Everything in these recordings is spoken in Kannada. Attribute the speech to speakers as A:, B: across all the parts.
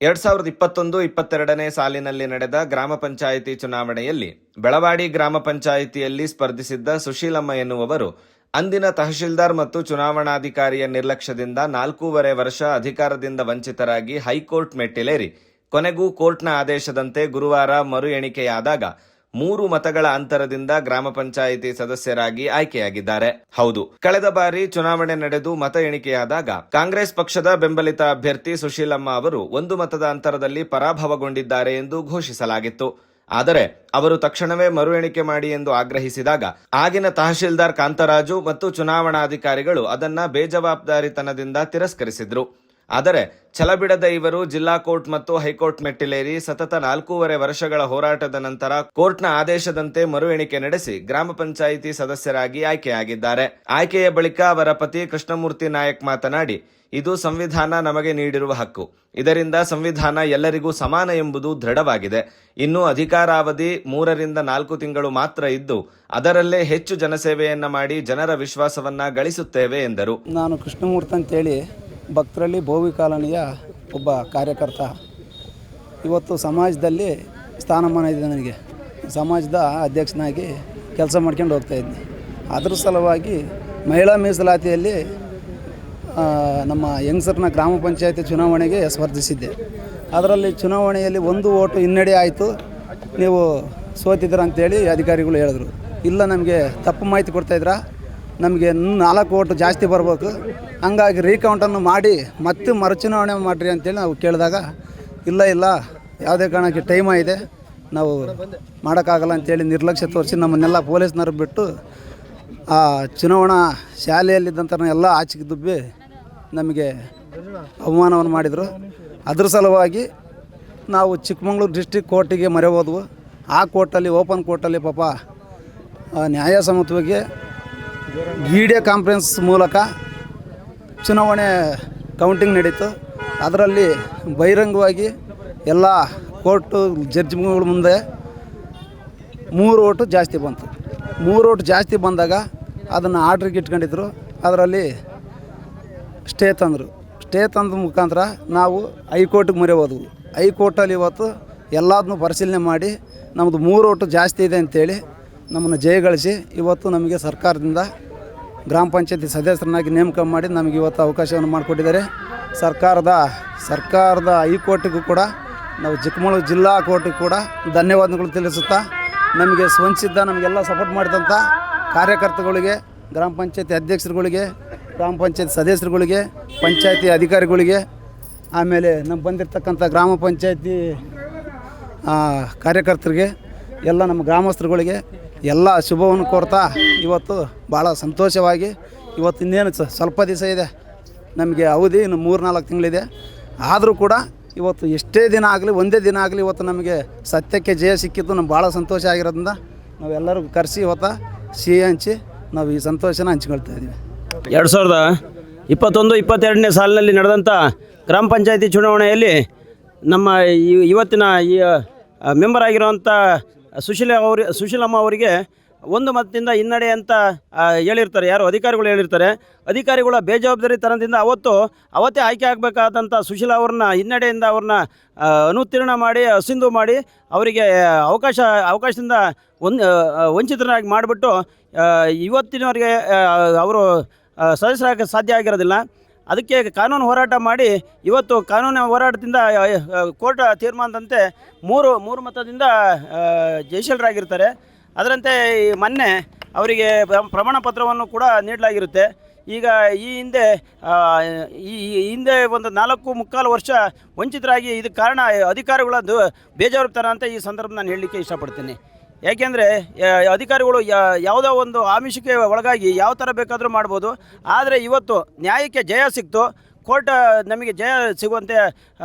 A: 2021-22ನೇ ಸಾಲಿನಲ್ಲಿ ನಡೆದ ಗ್ರಾಮ ಪಂಚಾಯಿತಿ ಚುನಾವಣೆಯಲ್ಲಿ ಬೆಳವಾಡಿ ಗ್ರಾಮ ಪಂಚಾಯಿತಿಯಲ್ಲಿ ಸ್ಪರ್ಧಿಸಿದ್ದ ಸುಶೀಲಮ್ಮ ಎನ್ನುವವರು ಅಂದಿನ ತಹಶೀಲ್ದಾರ್ ಮತ್ತು ಚುನಾವಣಾಧಿಕಾರಿಯ ನಿರ್ಲಕ್ಷ್ಯದಿಂದ 4.5 ವರ್ಷ ಅಧಿಕಾರದಿಂದ ವಂಚಿತರಾಗಿ ಹೈಕೋರ್ಟ್ ಮೆಟ್ಟಿಲೇರಿ ಕೊನೆಗೂ ಕೋರ್ಟ್ನ ಆದೇಶದಂತೆ ಗುರುವಾರ ಮರು ಎಣಿಕೆಯಾದಾಗ 3 ಮತಗಳ ಅಂತರದಿಂದ ಗ್ರಾಮ ಪಂಚಾಯಿತಿ ಸದಸ್ಯರಾಗಿ ಆಯ್ಕೆಯಾಗಿದ್ದಾರೆ. ಹೌದು, ಕಳೆದ ಬಾರಿ ಚುನಾವಣೆ ನಡೆದು ಮತ ಎಣಿಕೆಯಾದಾಗ ಕಾಂಗ್ರೆಸ್ ಪಕ್ಷದ ಬೆಂಬಲಿತ ಅಭ್ಯರ್ಥಿ ಸುಶೀಲಮ್ಮ ಅವರು 1 ಮತದ ಅಂತರದಲ್ಲಿ ಪರಾಭವಗೊಂಡಿದ್ದಾರೆ ಎಂದು ಘೋಷಿಸಲಾಗಿತ್ತು. ಆದರೆ ಅವರು ತಕ್ಷಣವೇ ಮರು ಎಣಿಕೆ ಮಾಡಿ ಎಂದು ಆಗ್ರಹಿಸಿದಾಗ ಆಗಿನ ತಹಶೀಲ್ದಾರ್ ಕಾಂತರಾಜು ಮತ್ತು ಚುನಾವಣಾಧಿಕಾರಿಗಳು ಅದನ್ನ ಬೇಜವಾಬ್ದಾರಿತನದಿಂದ ತಿರಸ್ಕರಿಸಿದ್ರು. ಆದರೆ ಛಲಬಿಡದ ಇವರು ಜಿಲ್ಲಾ ಕೋರ್ಟ್ ಮತ್ತು ಹೈಕೋರ್ಟ್ ಮೆಟ್ಟಿಲೇರಿ ಸತತ 4.5 ವರ್ಷಗಳ ಹೋರಾಟದ ನಂತರ ಕೋರ್ಟ್ನ ಆದೇಶದಂತೆ ಮರು ಎಣಿಕೆ ನಡೆಸಿ ಗ್ರಾಮ ಪಂಚಾಯಿತಿ ಸದಸ್ಯರಾಗಿ ಆಯ್ಕೆಯಾಗಿದ್ದಾರೆ. ಆಯ್ಕೆಯ ಬಳಿಕ ಅವರ ಪತಿ ಕೃಷ್ಣಮೂರ್ತಿ ನಾಯಕ್ ಮಾತನಾಡಿ, ಇದು ಸಂವಿಧಾನ ನಮಗೆ ನೀಡಿರುವ ಹಕ್ಕು. ಇದರಿಂದ ಸಂವಿಧಾನ ಎಲ್ಲರಿಗೂ ಸಮಾನ ಎಂಬುದು ದೃಢವಾಗಿದೆ. ಇನ್ನು ಅಧಿಕಾರಾವಧಿ 3 ರಿಂದ 4 ತಿಂಗಳು ಮಾತ್ರ ಇದ್ದು ಅದರಲ್ಲೇ ಹೆಚ್ಚು ಜನಸೇವೆಯನ್ನ ಮಾಡಿ ಜನರ ವಿಶ್ವಾಸವನ್ನ ಗಳಿಸುತ್ತೇವೆ ಎಂದರು.
B: ನಾನು ಕೃಷ್ಣಮೂರ್ತಿ ಅಂತೇಳಿ ಭಕ್ತರಲ್ಲಿ ಬೋವಿ ಕಾಲೋನಿಯ ಒಬ್ಬ ಕಾರ್ಯಕರ್ತ. ಇವತ್ತು ಸಮಾಜದಲ್ಲಿ ಸ್ಥಾನಮಾನ ಇದೆ. ನನಗೆ ಸಮಾಜದ ಅಧ್ಯಕ್ಷನಾಗಿ ಕೆಲಸ ಮಾಡ್ಕೊಂಡು ಹೋಗ್ತಾಯಿದ್ದೆ. ಅದರ ಸಲುವಾಗಿ ಮಹಿಳಾ ಮೀಸಲಾತಿಯಲ್ಲಿ ನಮ್ಮ ಯಂಗ್ಸರ್ನ ಗ್ರಾಮ ಪಂಚಾಯತಿ ಚುನಾವಣೆಗೆ ಸ್ಪರ್ಧಿಸಿದ್ದೆ. ಅದರಲ್ಲಿ ಚುನಾವಣೆಯಲ್ಲಿ 1 ಓಟು ಹಿನ್ನಡೆ ಆಯಿತು. ನೀವು ಸೋತಿದ್ದೀರ ಅಂತೇಳಿ ಅಧಿಕಾರಿಗಳು ಹೇಳಿದ್ರು. ಇಲ್ಲ, ನಮಗೆ ತಪ್ಪು ಮಾಹಿತಿ ಕೊಡ್ತಾಯಿದ್ರ, ನಮಗೆ 4 ಓಟು ಜಾಸ್ತಿ ಬರಬೇಕು, ಹಂಗಾಗಿ ರೀಕೌಂಟನ್ನು ಮಾಡಿ ಮತ್ತೆ ಮರುಚುನಾವಣೆ ಮಾಡಿರಿ ಅಂತೇಳಿ ನಾವು ಕೇಳಿದಾಗ ಇಲ್ಲ ಯಾವುದೇ ಕಾರಣಕ್ಕೆ ಟೈಮ್ ಇದೆ, ನಾವು ಮಾಡೋಕ್ಕಾಗಲ್ಲ ಅಂತೇಳಿ ನಿರ್ಲಕ್ಷ್ಯ ತೋರಿಸಿ ನಮ್ಮನ್ನೆಲ್ಲ ಪೊಲೀಸ್ನವ್ರು ಬಿಟ್ಟು ಆ ಚುನಾವಣಾ ಶಾಲೆಯಲ್ಲಿದ್ದಂಥ ಎಲ್ಲ ಆಚೆಗೆ ದುಬ್ಬಿ ನಮಗೆ ಅವಮಾನವನ್ನು ಮಾಡಿದರು. ಅದ್ರ ಸಲುವಾಗಿ ನಾವು ಚಿಕ್ಕಮಗಳೂರು ಡಿಸ್ಟ್ರಿಕ್ಟ್ ಕೋರ್ಟಿಗೆ ಮೊರೆ ಹೋದ್ವು. ಆ ಕೋರ್ಟಲ್ಲಿ, ಓಪನ್ ಕೋರ್ಟಲ್ಲಿ ಪಾಪ ನ್ಯಾಯಸಮ್ಮತವಾಗಿ ವಿಡಿಯೋ ಕಾನ್ಫರೆನ್ಸ್ ಮೂಲಕ ಚುನಾವಣೆ ಕೌಂಟಿಂಗ್ ನಡೀತು. ಅದರಲ್ಲಿ ಬಹಿರಂಗವಾಗಿ ಎಲ್ಲ ಕೋರ್ಟು ಜಡ್ಜ್ಗಳ ಮುಂದೆ 3 ಓಟು ಜಾಸ್ತಿ ಬಂತು. 3 ಓಟು ಜಾಸ್ತಿ ಬಂದಾಗ ಅದನ್ನು ಆರ್ಡ್ರಿಗೆ ಇಟ್ಕೊಂಡಿದ್ರು. ಅದರಲ್ಲಿ ಸ್ಟೇ ತಂದ ಮುಖಾಂತರ ನಾವು ಹೈಕೋರ್ಟಿಗೆ ಮೊರೆ ಹೋದ್ವು. ಹೈಕೋರ್ಟಲ್ಲಿ ಇವತ್ತು ಎಲ್ಲದನ್ನೂ ಪರಿಶೀಲನೆ ಮಾಡಿ ನಮ್ಮದು 3 ಓಟು ಜಾಸ್ತಿ ಇದೆ ಅಂತೇಳಿ ನಮ್ಮನ್ನು ಜಯಗಳಿಸಿ ಇವತ್ತು ನಮಗೆ ಸರ್ಕಾರದಿಂದ ಗ್ರಾಮ ಪಂಚಾಯತಿ ಸದಸ್ಯರನ್ನಾಗಿ ನೇಮಕ ಮಾಡಿ ನಮಗೆ ಇವತ್ತು ಅವಕಾಶವನ್ನು ಮಾಡಿಕೊಟ್ಟಿದ್ದಾರೆ. ಸರ್ಕಾರದ ಹೈಕೋರ್ಟಿಗೂ ಕೂಡ, ನಾವು ಚಿಕ್ಕಮಗಳೂರು ಜಿಲ್ಲಾ ಕೋರ್ಟಿಗೂ ಕೂಡ ಧನ್ಯವಾದಗಳು ತಿಳಿಸುತ್ತಾ, ನಮಗೆ ಸ್ವಂಚಿದ್ದ ನಮಗೆಲ್ಲ ಸಪೋರ್ಟ್ ಮಾಡಿದಂಥ ಕಾರ್ಯಕರ್ತರುಗಳಿಗೆ, ಗ್ರಾಮ ಪಂಚಾಯತಿ ಅಧ್ಯಕ್ಷರುಗಳಿಗೆ, ಗ್ರಾಮ ಪಂಚಾಯತಿ ಸದಸ್ಯರುಗಳಿಗೆ, ಪಂಚಾಯತಿ ಅಧಿಕಾರಿಗಳಿಗೆ, ಆಮೇಲೆ ನಮ್ಗೆ ಬಂದಿರತಕ್ಕಂಥ ಗ್ರಾಮ ಪಂಚಾಯತಿ ಕಾರ್ಯಕರ್ತರಿಗೆ, ಎಲ್ಲ ನಮ್ಮ ಗ್ರಾಮಸ್ಥರುಗಳಿಗೆ ಎಲ್ಲ ಶುಭವನ್ನು ಕೋರ್ತಾ ಇವತ್ತು ಭಾಳ ಸಂತೋಷವಾಗಿ, ಇವತ್ತು ಇನ್ನೇನು ಸ್ವಲ್ಪ ದಿವಸ ಇದೆ ನಮಗೆ ಅವಧಿ, ಇನ್ನು 3-4 ತಿಂಗಳಿದೆ. ಆದರೂ ಕೂಡ ಇವತ್ತು ಎಷ್ಟೇ ದಿನ ಆಗಲಿ, ಒಂದೇ ದಿನ ಆಗಲಿ, ಇವತ್ತು ನಮಗೆ ಸತ್ಯಕ್ಕೆ ಜಯ ಸಿಕ್ಕಿದ್ದು ನಮ್ಗೆ ಭಾಳ ಸಂತೋಷ ಆಗಿರೋದ್ರಿಂದ ನಾವೆಲ್ಲರಿಗೂ ಕರೆಸಿ ಇವತ್ತು ಸಿಹಿ ಹಂಚಿ ನಾವು ಈ ಸಂತೋಷನ ಹಂಚ್ಕೊಳ್ತಾ ಇದ್ದೀವಿ.
C: 2021-22ನೇ ಸಾಲಿನಲ್ಲಿ ನಡೆದಂಥ ಗ್ರಾಮ ಪಂಚಾಯತಿ ಚುನಾವಣೆಯಲ್ಲಿ ನಮ್ಮ ಇವತ್ತಿನ ಈ ಮೆಂಬರ್ ಆಗಿರುವಂಥ ಸುಶೀಲಮ್ಮ ಅವರಿಗೆ 1 ಮತದಿಂದ ಹಿನ್ನಡೆ ಅಂತ ಹೇಳಿರ್ತಾರೆ. ಯಾರು ಅಧಿಕಾರಿಗಳು ಹೇಳಿರ್ತಾರೆ. ಅಧಿಕಾರಿಗಳ ಬೇಜವಾಬ್ದಾರಿತನದಿಂದ ಅವತ್ತೇ ಆಯ್ಕೆ ಆಗಬೇಕಾದಂಥ ಸುಶೀಲ ಅವ್ರನ್ನ ಹಿನ್ನಡೆಯಿಂದ ಅವ್ರನ್ನ ಅನುತ್ತೀರ್ಣ ಮಾಡಿ, ಅಸಿಂಧು ಮಾಡಿ, ಅವರಿಗೆ ಅವಕಾಶದಿಂದ ವಂಚಿತರಾಗಿ ಮಾಡಿಬಿಟ್ಟು ಇವತ್ತಿನವರೆಗೆ ಅವರು ಸದಸ್ಯರಾಗ ಸಾಧ್ಯ ಆಗಿರೋದಿಲ್ಲ. ಅದಕ್ಕೆ ಕಾನೂನು ಹೋರಾಟ ಮಾಡಿ ಇವತ್ತು ಕಾನೂನು ಹೋರಾಟದಿಂದ ಕೋರ್ಟ್ ತೀರ್ಮಾನದಂತೆ 3 ಮತದಿಂದ ಜಯಶೀಲರಾಗಿರ್ತಾರೆ. ಅದರಂತೆ ಮೊನ್ನೆ ಅವರಿಗೆ ಪ್ರಮಾಣ ಪತ್ರವನ್ನು ಕೂಡ ನೀಡಲಾಗಿರುತ್ತೆ. ಈಗ ಈ ಹಿಂದೆ ಒಂದು 4.25 ವರ್ಷ ವಂಚಿತರಾಗಿ, ಇದಕ್ಕೆ ಕಾರಣ ಅಧಿಕಾರಿಗಳದ್ದು ಬೇಜವಾಬ್ದಾರಿತನ ಅಂತ ಈ ಸಂದರ್ಭ ನಾನು ಹೇಳಲಿಕ್ಕೆ ಇಷ್ಟಪಡ್ತೀನಿ. ಯಾಕೆಂದರೆ ಅಧಿಕಾರಿಗಳು ಯಾವುದೋ ಒಂದು ಆಮಿಷಕ್ಕೆ ಒಳಗಾಗಿ ಯಾವ ಥರ ಬೇಕಾದರೂ ಮಾಡ್ಬೋದು. ಆದರೆ ಇವತ್ತು ನ್ಯಾಯಕ್ಕೆ ಜಯ ಸಿಕ್ತು. ಕೋರ್ಟ್ ನಮಗೆ ಜಯ ಸಿಗುವಂತೆ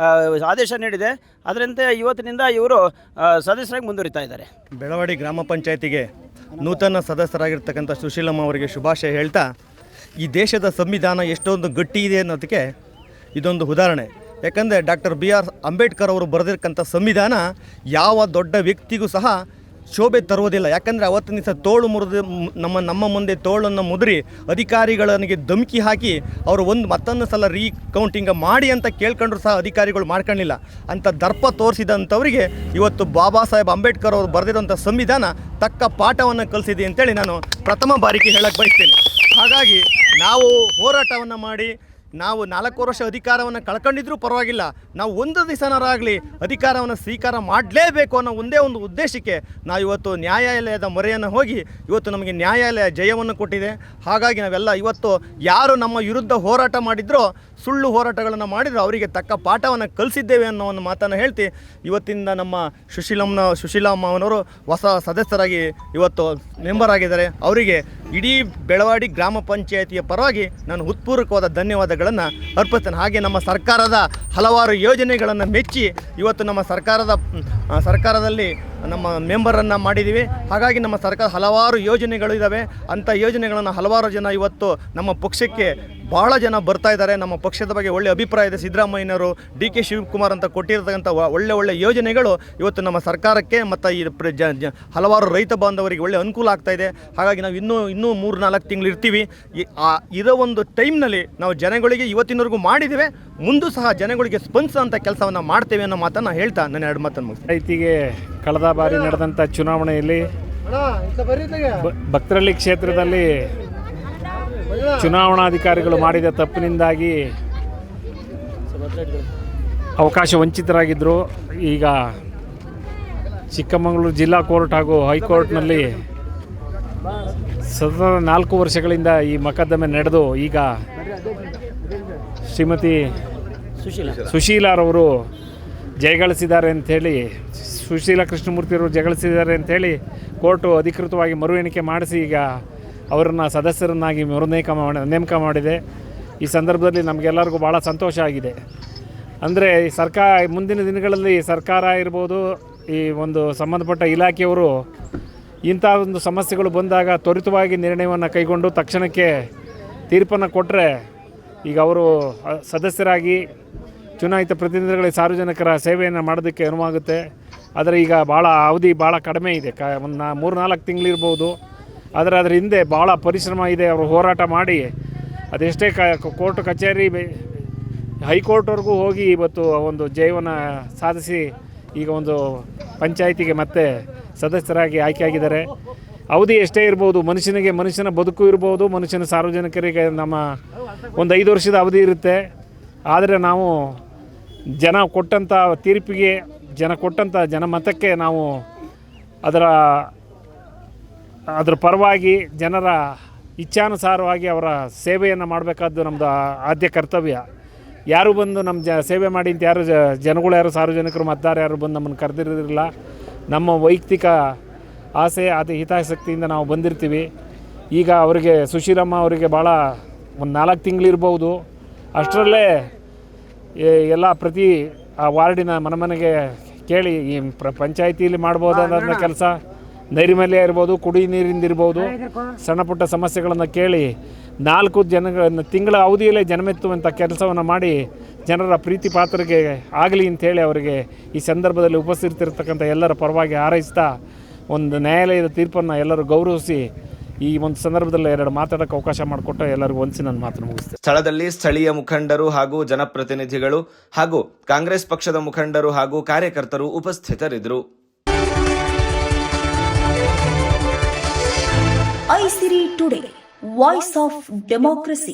C: ಆದೇಶ ನೀಡಿದೆ. ಅದರಂತೆ ಇವತ್ತಿನಿಂದ ಇವರು ಸದಸ್ಯರಾಗಿ ಮುಂದುವರಿತಾ ಇದ್ದಾರೆ.
D: ಬೆಳವಾಡಿ ಗ್ರಾಮ ಪಂಚಾಯತಿಗೆ ನೂತನ ಸದಸ್ಯರಾಗಿರ್ತಕ್ಕಂಥ ಸುಶೀಲಮ್ಮ ಅವರಿಗೆ ಶುಭಾಶಯ ಹೇಳ್ತಾ, ಈ ದೇಶದ ಸಂವಿಧಾನ ಎಷ್ಟೊಂದು ಗಟ್ಟಿ ಇದೆ ಅನ್ನೋದಕ್ಕೆ ಇದೊಂದು ಉದಾಹರಣೆ. ಯಾಕಂದರೆ ಡಾಕ್ಟರ್ BR ಅಂಬೇಡ್ಕರ್ ಅವರು ಬರೆದಿರ್ತಕ್ಕಂಥ ಸಂವಿಧಾನ ಯಾವ ದೊಡ್ಡ ವ್ಯಕ್ತಿಗೂ ಸಹ ಶೋಭೆ ತರುವುದಿಲ್ಲ. ಯಾಕಂದರೆ ಅವತ್ತಿನ ದಿವಸ ತೋಳು ಮುರಿದು ನಮ್ಮ ಮುಂದೆ ತೋಳನ್ನು ಮುದುರಿ ಅಧಿಕಾರಿಗಳಿಗೆ ಧಮಕಿ ಹಾಕಿ ಅವರು ಮತ್ತೊಂದು ಸಲ ರೀಕೌಂಟಿಂಗ್ ಮಾಡಿ ಅಂತ ಕೇಳ್ಕೊಂಡ್ರು ಸಹ ಅಧಿಕಾರಿಗಳು ಮಾಡ್ಕೊಳ್ಳಿಲ್ಲ. ಅಂಥ ದರ್ಪ ತೋರಿಸಿದಂಥವರಿಗೆ ಇವತ್ತು ಬಾಬಾ ಸಾಹೇಬ್ ಅಂಬೇಡ್ಕರ್ ಅವರು ಬರೆದಿರುವಂಥ ಸಂವಿಧಾನ ತಕ್ಕ ಪಾಠವನ್ನು ಕಲಿಸಿದೆ ಅಂತೇಳಿ ನಾನು ಪ್ರಥಮ ಬಾರಿಗೆ ಹೇಳಕ್ಕೆ ಬಯಸ್ತೇನೆ. ಹಾಗಾಗಿ ನಾವು ಹೋರಾಟವನ್ನು ಮಾಡಿ ನಾವು 4 ವರ್ಷ ಅಧಿಕಾರವನ್ನು ಕಳ್ಕೊಂಡಿದ್ರೂ ಪರವಾಗಿಲ್ಲ, ನಾವು ಒಂದು ದಿವಸನಾರಾಗಲಿ ಅಧಿಕಾರವನ್ನು ಸ್ವೀಕಾರ ಮಾಡಲೇಬೇಕು ಅನ್ನೋ ಒಂದೇ ಒಂದು ಉದ್ದೇಶಕ್ಕೆ ನಾವು ಇವತ್ತು ನ್ಯಾಯಾಲಯದ ಮೊರೆಯನ್ನು ಹೋಗಿ ಇವತ್ತು ನಮಗೆ ನ್ಯಾಯಾಲಯ ಜಯವನ್ನು ಕೊಟ್ಟಿದೆ. ಹಾಗಾಗಿ ನಾವೆಲ್ಲ ಇವತ್ತು ಯಾರು ನಮ್ಮ ವಿರುದ್ಧ ಹೋರಾಟ ಮಾಡಿದ್ರೋ, ಸುಳ್ಳು ಹೋರಾಟಗಳನ್ನು ಮಾಡಿದ್ರು, ಅವರಿಗೆ ತಕ್ಕ ಪಾಠವನ್ನು ಕಲಿಸಿದ್ದೇವೆ ಅನ್ನೋ ಒಂದು ಮಾತನ್ನು ಹೇಳ್ತಿ ಇವತ್ತಿಂದ ನಮ್ಮ ಸುಶೀಲಮ್ಮ ಅವನವರು ಹೊಸ ಸದಸ್ಯರಾಗಿ ಇವತ್ತು ಮೆಂಬರ್ ಆಗಿದ್ದಾರೆ. ಅವರಿಗೆ ಇಡೀ ಬೆಳವಾಡಿ ಗ್ರಾಮ ಪಂಚಾಯಿತಿಯ ಪರವಾಗಿ ನಾನು ಹೃತ್ಪೂರ್ವಕವಾದ ಧನ್ಯವಾದಗಳನ್ನು ಅರ್ಪಿಸ್ತೇನೆ. ಹಾಗೆ ನಮ್ಮ ಸರ್ಕಾರದ ಹಲವಾರು ಯೋಜನೆಗಳನ್ನು ಮೆಚ್ಚಿ ಇವತ್ತು ನಮ್ಮ ಸರ್ಕಾರದಲ್ಲಿ ನಮ್ಮ ಮೆಂಬರನ್ನು ಮಾಡಿದ್ದೀವಿ. ಹಾಗಾಗಿ ನಮ್ಮ ಸರ್ಕಾರ ಹಲವಾರು ಯೋಜನೆಗಳು ಇದ್ದಾವೆ. ಅಂಥ ಯೋಜನೆಗಳನ್ನು ಹಲವಾರು ಜನ ಇವತ್ತು ನಮ್ಮ ಪಕ್ಷಕ್ಕೆ ಬಹಳ ಜನ ಬರ್ತಾ ಇದ್ದಾರೆ. ನಮ್ಮ ಪಕ್ಷದ ಬಗ್ಗೆ ಒಳ್ಳೆಯ ಅಭಿಪ್ರಾಯ ಇದೆ. ಸಿದ್ದರಾಮಯ್ಯನವರು, ಡಿ.ಕೆ. ಶಿವಕುಮಾರ್ ಅಂತ ಕೊಟ್ಟಿರ್ತಕ್ಕಂಥ ಒಳ್ಳೆ ಯೋಜನೆಗಳು ಇವತ್ತು ನಮ್ಮ ಸರ್ಕಾರಕ್ಕೆ ಮತ್ತು ಈ ಹಲವಾರು ರೈತ ಬಾಂಧವರಿಗೆ ಒಳ್ಳೆ ಅನುಕೂಲ ಆಗ್ತಾ ಇದೆ. ಹಾಗಾಗಿ ನಾವು ಇನ್ನೂ 3-4 ತಿಂಗಳು ಇರ್ತೀವಿ. ಇರೋ ಒಂದು ಟೈಮ್ನಲ್ಲಿ ನಾವು ಜನಗಳಿಗೆ ಇವತ್ತಿನವರೆಗೂ ಮಾಡಿದ್ದೇವೆ, ಮುಂದೂ ಸಹ ಜನಗಳಿಗೆ ಸ್ಪಂದಿಸೋಂಥ ಕೆಲಸವನ್ನು ಮಾಡ್ತೇವೆ ಅನ್ನೋ ಮಾತನ್ನು ಹೇಳ್ತಾ ನಾನು 2 ಮಾತನ್ನು ಮುಗಿಸ್ತೇನೆ.
E: ರೈತಿಗೆ ಕಳೆದ ಬಾರಿ ನಡೆದಂಥ ಚುನಾವಣೆಯಲ್ಲಿ ಭಕ್ತರಳ್ಳಿ ಕ್ಷೇತ್ರದಲ್ಲಿ ಚುನಾವಣಾಧಿಕಾರಿಗಳು ಮಾಡಿದ ತಪ್ಪಿನಿಂದಾಗಿ ಅವಕಾಶ ವಂಚಿತರಾಗಿದ್ದರು. ಈಗ ಚಿಕ್ಕಮಗಳೂರು ಜಿಲ್ಲಾ ಕೋರ್ಟ್ ಹಾಗೂ ಹೈಕೋರ್ಟ್ನಲ್ಲಿ ಸತತ 4 ವರ್ಷಗಳಿಂದ ಈ ಮೊಕದ್ದಮೆ ನಡೆದು ಈಗ ಶ್ರೀಮತಿ ಸುಶೀಲಾರವರು ಜಯಗಳಿಸಿದ್ದಾರೆ ಅಂಥೇಳಿ, ಸುಶೀಲಾ ಕೃಷ್ಣಮೂರ್ತಿಯವರು ಜಯಗಳಿಸಿದ್ದಾರೆ ಅಂಥೇಳಿ ಕೋರ್ಟು ಅಧಿಕೃತವಾಗಿ ಮರು ಎಣಿಕೆ ಮಾಡಿಸಿ ಈಗ ಅವರನ್ನು ಸದಸ್ಯರನ್ನಾಗಿ ನೇಮಕ ಮಾಡಿದೆ. ಈ ಸಂದರ್ಭದಲ್ಲಿ ನಮಗೆಲ್ಲರಿಗೂ ಭಾಳ ಸಂತೋಷ ಆಗಿದೆ. ಅಂದರೆ ಮುಂದಿನ ದಿನಗಳಲ್ಲಿ ಸರ್ಕಾರ ಇರ್ಬೋದು, ಈ ಒಂದು ಸಂಬಂಧಪಟ್ಟ ಇಲಾಖೆಯವರು ಇಂಥ ಒಂದು ಸಮಸ್ಯೆಗಳು ಬಂದಾಗ ತ್ವರಿತವಾಗಿ ನಿರ್ಣಯವನ್ನು ಕೈಗೊಂಡು ತಕ್ಷಣಕ್ಕೆ ತೀರ್ಪನ್ನು ಕೊಟ್ಟರೆ ಈಗ ಅವರು ಸದಸ್ಯರಾಗಿ ಚುನಾಯಿತ ಪ್ರತಿನಿಧಿಗಳಿಗೆ ಸಾರ್ವಜನಿಕರ ಸೇವೆಯನ್ನು ಮಾಡೋದಕ್ಕೆ ಅನುವಾಗುತ್ತೆ. ಆದರೆ ಈಗ ಅವಧಿ ಭಾಳ ಕಡಿಮೆ ಇದೆ, ಒಂದು 3-4 ತಿಂಗಳಿರ್ಬೋದು. ಆದರೆ ಅದರ ಹಿಂದೆ ಭಾಳ ಪರಿಶ್ರಮ ಇದೆ. ಅವರು ಹೋರಾಟ ಮಾಡಿ ಅದೆಷ್ಟೇ ಕೋರ್ಟ್ ಕಚೇರಿ ಹೈಕೋರ್ಟ್ವರೆಗೂ ಹೋಗಿ ಇವತ್ತು ಒಂದು ಜಯವನ್ನು ಸಾಧಿಸಿ ಈಗ ಒಂದು ಪಂಚಾಯಿತಿಗೆ ಮತ್ತೆ ಸದಸ್ಯರಾಗಿ ಆಯ್ಕೆಯಾಗಿದ್ದಾರೆ. ಅವಧಿ ಎಷ್ಟೇ ಇರ್ಬೋದು, ಮನುಷ್ಯನ ಬದುಕು ಇರ್ಬೋದು, ಮನುಷ್ಯನ ಸಾರ್ವಜನಿಕರಿಗೆ ನಮ್ಮ ಒಂದು 5 ವರ್ಷದ ಅವಧಿ ಇರುತ್ತೆ. ಆದರೆ ನಾವು ಜನ ಕೊಟ್ಟಂಥ ತೀರ್ಪಿಗೆ, ಜನಮತಕ್ಕೆ ನಾವು ಅದರ ಪರವಾಗಿ ಜನರ ಇಚ್ಛಾನುಸಾರವಾಗಿ ಅವರ ಸೇವೆಯನ್ನು ಮಾಡಬೇಕಾದ್ದು ನಮ್ಮದು ಆದ್ಯ ಕರ್ತವ್ಯ. ಯಾರು ಬಂದು ನಮ್ಮ ಸೇವೆ ಮಾಡಿ ಅಂತ ಯಾರು ಸಾರ್ವಜನಿಕರು ಮತದಾರ ಯಾರು ಬಂದು ನಮ್ಮನ್ನು ಕರೆದಿರೋದಿಲ್ಲ. ನಮ್ಮ ವೈಯಕ್ತಿಕ ಆಸೆ ಹಿತಾಸಕ್ತಿಯಿಂದ ನಾವು ಬಂದಿರ್ತೀವಿ. ಈಗ ಅವರಿಗೆ ಸುಶೀಲಮ್ಮ ಅವರಿಗೆ ಭಾಳ ಒಂದು 4 ತಿಂಗಳಿರ್ಬೋದು. ಅಷ್ಟರಲ್ಲೇ ಎಲ್ಲ ಪ್ರತಿ ಆ ವಾರ್ಡಿನ ಮನೆಗೆ ಕೇಳಿ ಈ ಪಂಚಾಯಿತಿಯಲ್ಲಿ ಮಾಡ್ಬೋದಾದ ಕೆಲಸ, ನೈರ್ಮಲ್ಯ ಇರ್ಬೋದು, ಕುಡಿ ನೀರಿಂದಿರ್ಬೋದು, ಸಣ್ಣ ಪುಟ್ಟ ಸಮಸ್ಯೆಗಳನ್ನು ಕೇಳಿ 4 ತಿಂಗಳ ಅವಧಿಯಲ್ಲೇ ಜನಮೆತ್ತುವಂಥ ಕೆಲಸವನ್ನು ಮಾಡಿ ಜನರ ಪ್ರೀತಿ ಪಾತ್ರರಿಗೆ ಆಗಲಿ ಅಂಥೇಳಿ ಅವರಿಗೆ ಈ ಸಂದರ್ಭದಲ್ಲಿ ಉಪಸ್ಥಿತಿರ್ತಕ್ಕಂಥ ಎಲ್ಲರ ಪರವಾಗಿ ಹಾರೈಸ್ತಾ ಒಂದು ನ್ಯಾಯಾಲಯದ ತೀರ್ಪನ್ನು ಎಲ್ಲರೂ ಗೌರವಿಸಿ ಈ ಒಂದು ಸಂದರ್ಭದಲ್ಲಿ 2 ಮಾತಾಡೋಕ್ಕೆ ಅವಕಾಶ ಮಾಡಿಕೊಟ್ಟು ಎಲ್ಲರಿಗೂ ಒಂದ್ಸಿ ನನ್ನ ಮಾತನ್ನು ಮುಗಿಸ್ತೇನೆ.
A: ಸ್ಥಳದಲ್ಲಿ ಸ್ಥಳೀಯ ಮುಖಂಡರು ಹಾಗೂ ಜನಪ್ರತಿನಿಧಿಗಳು ಹಾಗೂ ಕಾಂಗ್ರೆಸ್ ಪಕ್ಷದ ಮುಖಂಡರು ಹಾಗೂ ಕಾರ್ಯಕರ್ತರು ಉಪಸ್ಥಿತರಿದ್ದರು.
F: ಐಸಿರಿ ಟುಡೇ, ವಾಯ್ಸ್ ಆಫ್ ಡೆಮೋಕ್ರಸಿ.